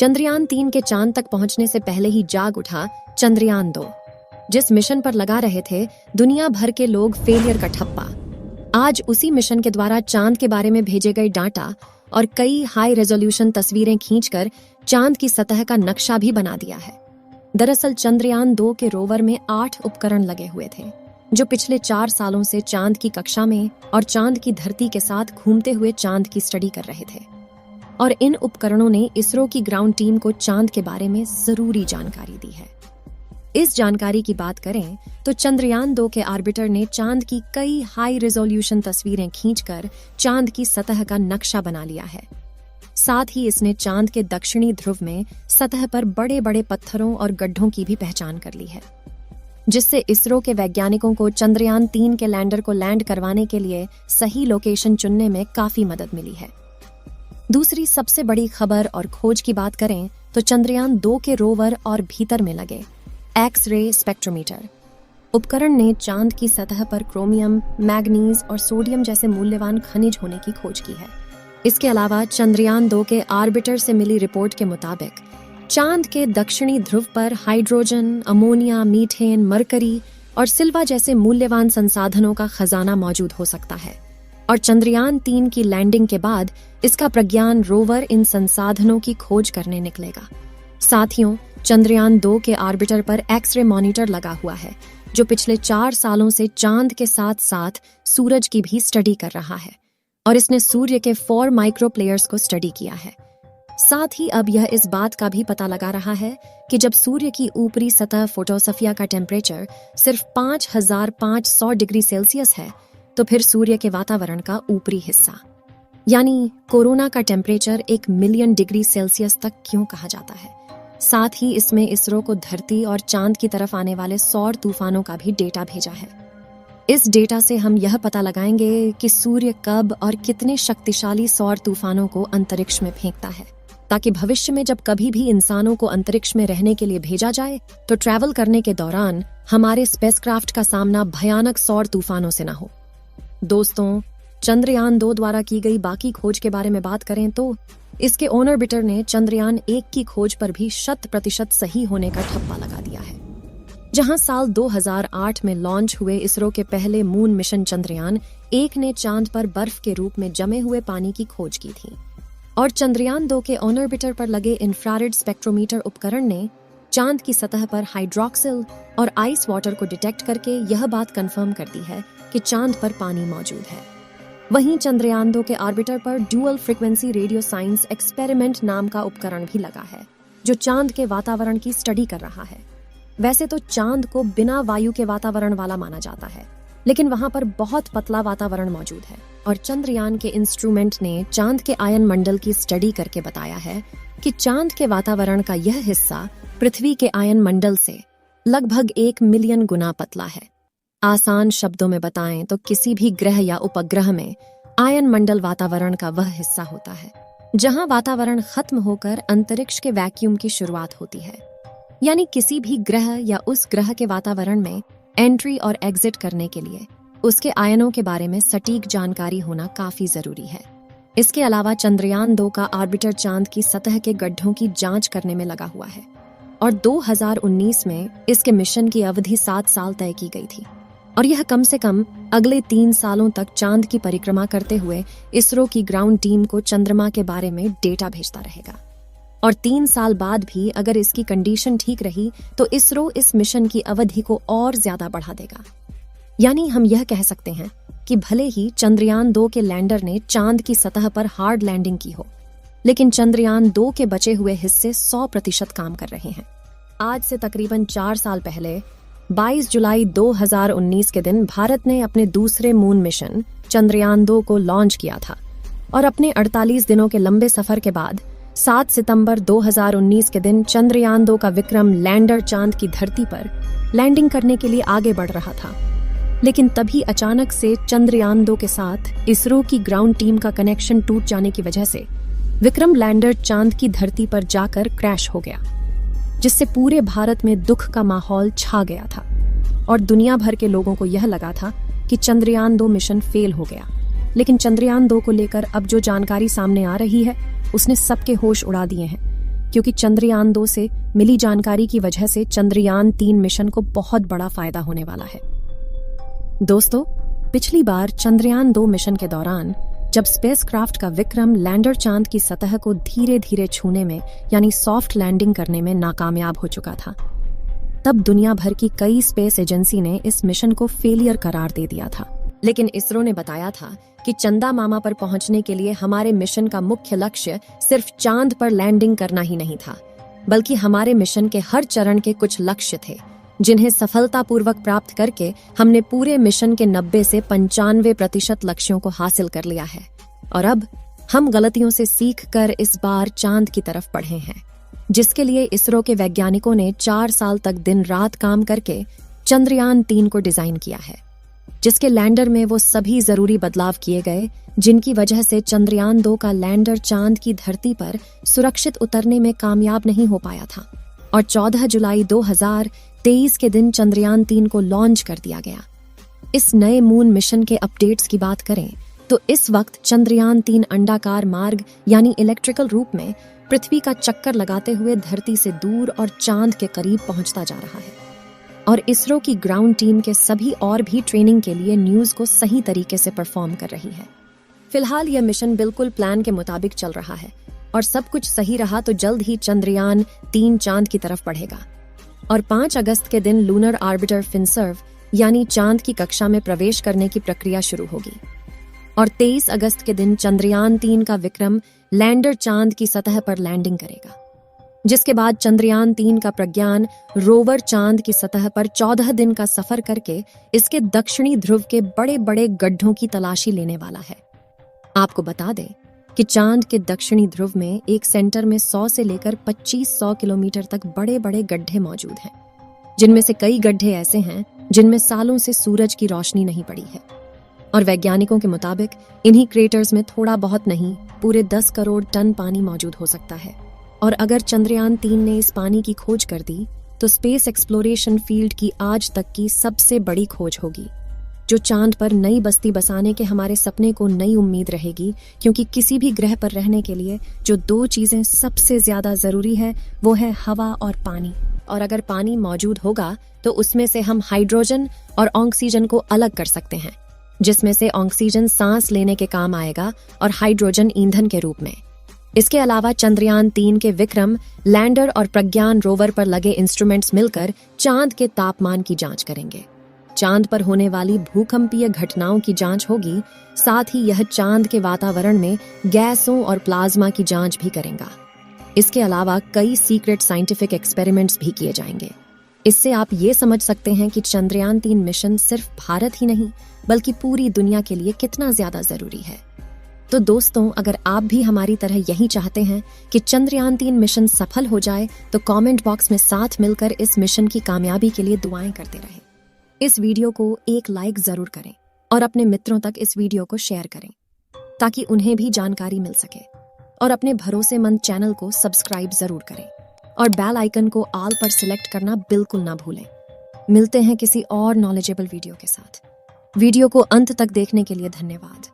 चंद्रयान 3 के चांद तक पहुंचने से पहले ही जाग उठा चंद्रयान 2। जिस मिशन पर लगा रहे थे दुनिया भर के लोग फेलियर का ठप्पा, आज उसी मिशन के द्वारा चांद के बारे में भेजे गए डाटा और कई हाई रेजोल्यूशन तस्वीरें खींचकर चांद की सतह का नक्शा भी बना दिया है। दरअसल चंद्रयान 2 के रोवर में 8 उपकरण लगे हुए थे जो पिछले 4 सालों से चांद की कक्षा में और चांद की धरती के साथ घूमते हुए चांद की स्टडी कर रहे थे। और इन उपकरणों ने इसरो की ग्राउंड टीम को चांद के बारे में जरूरी जानकारी दी है। इस जानकारी की बात करें तो चंद्रयान 2 के ऑर्बिटर ने चांद की कई हाई रेजोल्यूशन तस्वीरें खींचकर चांद की सतह का नक्शा बना लिया है। साथ ही इसने चांद के दक्षिणी ध्रुव में सतह पर बड़े बड़े पत्थरों और गड्ढों की भी पहचान कर ली है, जिससे इसरो के वैज्ञानिकों को चंद्रयान 3 के लैंडर को लैंड करवाने के लिए सही लोकेशन चुनने में काफी मदद मिली है। दूसरी सबसे बड़ी खबर और खोज की बात करें तो चंद्रयान 2 के रोवर और भीतर में लगे एक्स-रे स्पेक्ट्रोमीटर उपकरण ने चांद की सतह पर क्रोमियम, मैग्नीज और सोडियम जैसे मूल्यवान खनिज होने की खोज की है। इसके अलावा चंद्रयान 2 के ऑर्बिटर से मिली रिपोर्ट के मुताबिक चांद के दक्षिणी ध्रुव पर हाइड्रोजन, अमोनिया, मीथेन, मरकरी और सिल्वा जैसे मूल्यवान संसाधनों का खजाना मौजूद हो सकता है। और चंद्रयान 3 की लैंडिंग के बाद इसका प्रज्ञान रोवर इन संसाधनों की खोज करने निकलेगा। साथियों, चंद्रयान 2 के ऑर्बिटर पर एक्स-रे मॉनिटर लगा हुआ है जो पिछले 4 सालों से चांद के साथ साथ सूरज की भी स्टडी कर रहा है और इसने सूर्य के 4 माइक्रो प्लेयर्स को स्टडी किया है। साथ ही अब यह इस बात का भी पता लगा रहा है कि जब सूर्य की ऊपरी सतह फोटोस्फियर का टेम्परेचर सिर्फ 5500 डिग्री सेल्सियस है तो फिर सूर्य के वातावरण का ऊपरी हिस्सा यानी कोरोना का टेम्परेचर 1 मिलियन डिग्री सेल्सियस तक क्यों कहा जाता है। साथ ही इसमें इसरो को धरती और चांद की तरफ आने वाले सौर तूफानों का भी डेटा भेजा है। इस डेटा से हम यह पता लगाएंगे कि सूर्य कब और कितने शक्तिशाली सौर तूफानों को अंतरिक्ष में फेंकता है, ताकि भविष्य में जब कभी भी इंसानों को अंतरिक्ष में रहने के लिए भेजा जाए तो ट्रैवल करने के दौरान हमारे स्पेसक्राफ्ट का सामना भयानक सौर तूफानों से न हो। दोस्तों, चंद्रयान 2 द्वारा की गई बाकी खोज के बारे में बात करें तो इसके ऑर्बिटर ने चंद्रयान 1 की खोज पर भी 100% सही होने का ठप्पा लगा दिया है। जहां साल 2008 में लॉन्च हुए इसरो के पहले मून मिशन चंद्रयान 1 ने चांद पर बर्फ के रूप में जमे हुए पानी की खोज की थी और चंद्रयान 2 के ऑर्बिटर पर लगे इंफ्रारेड स्पेक्ट्रोमीटर उपकरण ने चांद की सतह पर हाइड्रोक्सिल और आइस वाटर को डिटेक्ट करके यह बात कंफर्म कर दी है कि चांद पर पानी मौजूद है। वहीं चंद्रयान 2 के ऑर्बिटर पर dual frequency radio science experiment नाम का उपकरण भी लगा है जो चांद के वातावरण की स्टडी कर रहा है। वैसे तो चांद को बिना वायु के वातावरण वाला माना जाता है, लेकिन वहां पर बहुत पतला वातावरण मौजूद है और चंद्रयान के इंस्ट्रूमेंट ने चांद के आयन मंडल की स्टडी करके बताया है कि चांद के वातावरण का यह हिस्सा पृथ्वी के आयन मंडल से लगभग 1 मिलियन गुना पतला है। आसान शब्दों में बताएं तो किसी भी ग्रह या उपग्रह में आयन मंडल वातावरण का वह हिस्सा होता है जहां वातावरण खत्म होकर अंतरिक्ष के वैक्यूम की शुरुआत होती है। यानी किसी भी ग्रह या उस ग्रह के वातावरण में एंट्री और एग्जिट करने के लिए उसके आयनों के बारे में सटीक जानकारी होना काफी जरूरी है। इसके अलावा चंद्रयान 2 का ऑर्बिटर चांद की सतह के गड्ढों की जांच करने में लगा हुआ है और 2019 में इसके मिशन की अवधि 7 साल तय की गई थी और यह कम से कम अगले 3 सालों तक चांद की परिक्रमा करते हुए इसरो की ग्राउंड टीम को चंद्रमा के बारे में डेटा भेजता रहेगा। और 3 साल बाद भी अगर इसकी कंडीशन ठीक रही तो इसरो इस मिशन की अवधि को और ज्यादा बढ़ा देगा। यानी हम यह कह सकते हैं कि भले ही चंद्रयान 2 के लैंडर ने चांद की सतह पर हार्ड लैंडिंग की हो, लेकिन चंद्रयान 2 के बचे हुए हिस्से 100% काम कर रहे हैं। आज से तकरीबन 4 साल पहले 22 जुलाई 2019 के दिन भारत ने अपने दूसरे मून मिशन चंद्रयान 2 को लॉन्च किया था और अपने 48 दिनों के लंबे सफर के बाद 7 सितंबर 2019 के दिन चंद्रयान 2 का विक्रम लैंडर चांद की धरती पर लैंडिंग करने के लिए आगे बढ़ रहा था। लेकिन तभी अचानक से चंद्रयान 2 के साथ इसरो की ग्राउंड टीम का कनेक्शन टूट जाने की वजह से विक्रम लैंडर चांद की धरती पर जाकर क्रैश हो गया, जिससे पूरे भारत में दुख का माहौल छा गया था और दुनिया भर के लोगों को यह लगा था कि चंद्रयान 2 मिशन फेल हो गया। लेकिन चंद्रयान 2 को लेकर अब जो जानकारी सामने आ रही है उसने सबके होश उड़ा दिए हैं। क्योंकि चंद्रयान 2 से मिली जानकारी की वजह से चंद्रयान 3 मिशन को बहुत बड़ा फायदा होने वाला है। दोस्तों, पिछली बार चंद्रयान 2 मिशन के दौरान जब स्पेसक्राफ्ट का विक्रम लैंडर चांद की सतह को धीरे धीरे छूने में यानी सॉफ्ट लैंडिंग करने में नाकामयाब हो चुका था, तब दुनिया भर की कई स्पेस एजेंसी ने इस मिशन को फेलियर करार दे दिया था। लेकिन इसरो ने बताया था कि चंदा मामा पर पहुंचने के लिए हमारे मिशन का मुख्य लक्ष्य सिर्फ चांद पर लैंडिंग करना ही नहीं था, बल्कि हमारे मिशन के हर चरण के कुछ लक्ष्य थे जिन्हें सफलतापूर्वक प्राप्त करके हमने पूरे मिशन के 90 से 95% लक्ष्यों को हासिल कर लिया है। और अब हम गलतियों से सीख कर इस बार चांद की तरफ बढ़े हैं, जिसके लिए इसरो के वैज्ञानिकों ने 4 साल तक दिन रात काम करके चंद्रयान 3 को डिजाइन किया है, जिसके लैंडर में वो सभी जरूरी बदलाव किए गए जिनकी वजह से चंद्रयान 2 का लैंडर चांद की धरती पर सुरक्षित उतरने में कामयाब नहीं हो पाया था और 14 जुलाई 2023 के दिन चंद्रयान 3 को लॉन्च कर दिया गया। इस नए मून मिशन के अपडेट्स की बात करें तो इस वक्त चंद्रयान 3 अंडाकार मार्ग यानी इलेक्ट्रिकल रूप में पृथ्वी का चक्कर लगाते हुए धरती से दूर और चांद के करीब पहुंचता जा रहा है। और इसरो की ग्राउंड टीम के सभी और भी ट्रेनिंग के लिए न्यूज को सही तरीके से परफॉर्म कर रही है। फिलहाल यह मिशन बिल्कुल प्लान के मुताबिक चल रहा है और सब कुछ सही रहा तो जल्द ही चंद्रयान 3 चांद की तरफ बढ़ेगा और 5 अगस्त के दिन लूनर ऑर्बिटर फिनसर्व यानी चांद की कक्षा में प्रवेश करने की प्रक्रिया शुरू होगी और 23 अगस्त के दिन चंद्रयान 3 का विक्रम लैंडर चांद की सतह पर लैंडिंग करेगा, जिसके बाद चंद्रयान 3 का प्रज्ञान रोवर चांद की सतह पर 14 दिन का सफर करके इसके दक्षिणी ध्रुव के बड़े बड़े गड्ढों की तलाशी लेने वाला है। आपको बता दें कि चांद के दक्षिणी ध्रुव में एक सेंटर में 100 से लेकर 2500 किलोमीटर तक बड़े बड़े गड्ढे मौजूद हैं, जिनमें से कई गड्ढे ऐसे हैं जिनमें सालों से सूरज की रोशनी नहीं पड़ी है और वैज्ञानिकों के मुताबिक इन्हीं क्रेटर्स में थोड़ा बहुत नहीं पूरे 10 करोड़ टन पानी मौजूद हो सकता है। और अगर चंद्रयान 3 ने इस पानी की खोज कर दी तो स्पेस एक्सप्लोरेशन फील्ड की आज तक की सबसे बड़ी खोज होगी, जो चांद पर नई बस्ती बसाने के हमारे सपने को नई उम्मीद रहेगी, क्योंकि किसी भी ग्रह पर रहने के लिए जो 2 चीजें सबसे ज्यादा जरूरी है वो है हवा और पानी। और अगर पानी मौजूद होगा तो उसमें से हम हाइड्रोजन और ऑक्सीजन को अलग कर सकते हैं, जिसमें से ऑक्सीजन सांस लेने के काम आएगा और हाइड्रोजन ईंधन के रूप में। इसके अलावा चंद्रयान 3 के विक्रम लैंडर और प्रज्ञान रोवर पर लगे इंस्ट्रूमेंट्स मिलकर चांद के तापमान की जांच करेंगे, चांद पर होने वाली भूकंपीय घटनाओं की जांच होगी, साथ ही यह चांद के वातावरण में गैसों और प्लाज्मा की जांच भी करेगा। इसके अलावा कई सीक्रेट साइंटिफिक एक्सपेरिमेंट्स भी किए जाएंगे। इससे आप ये समझ सकते हैं कि चंद्रयान 3 मिशन सिर्फ भारत ही नहीं बल्कि पूरी दुनिया के लिए कितना ज्यादा जरूरी है। तो दोस्तों, अगर आप भी हमारी तरह यही चाहते हैं कि चंद्रयान 3 मिशन सफल हो जाए तो कमेंट बॉक्स में साथ मिलकर इस मिशन की कामयाबी के लिए दुआएं करते रहें। इस वीडियो को एक लाइक जरूर करें और अपने मित्रों तक इस वीडियो को शेयर करें ताकि उन्हें भी जानकारी मिल सके, और अपने भरोसेमंद चैनल को सब्सक्राइब जरूर करें और बेल आइकन को ऑल पर सिलेक्ट करना बिल्कुल ना भूलें। मिलते हैं किसी और नॉलेजेबल वीडियो के साथ। वीडियो को अंत तक देखने के लिए धन्यवाद।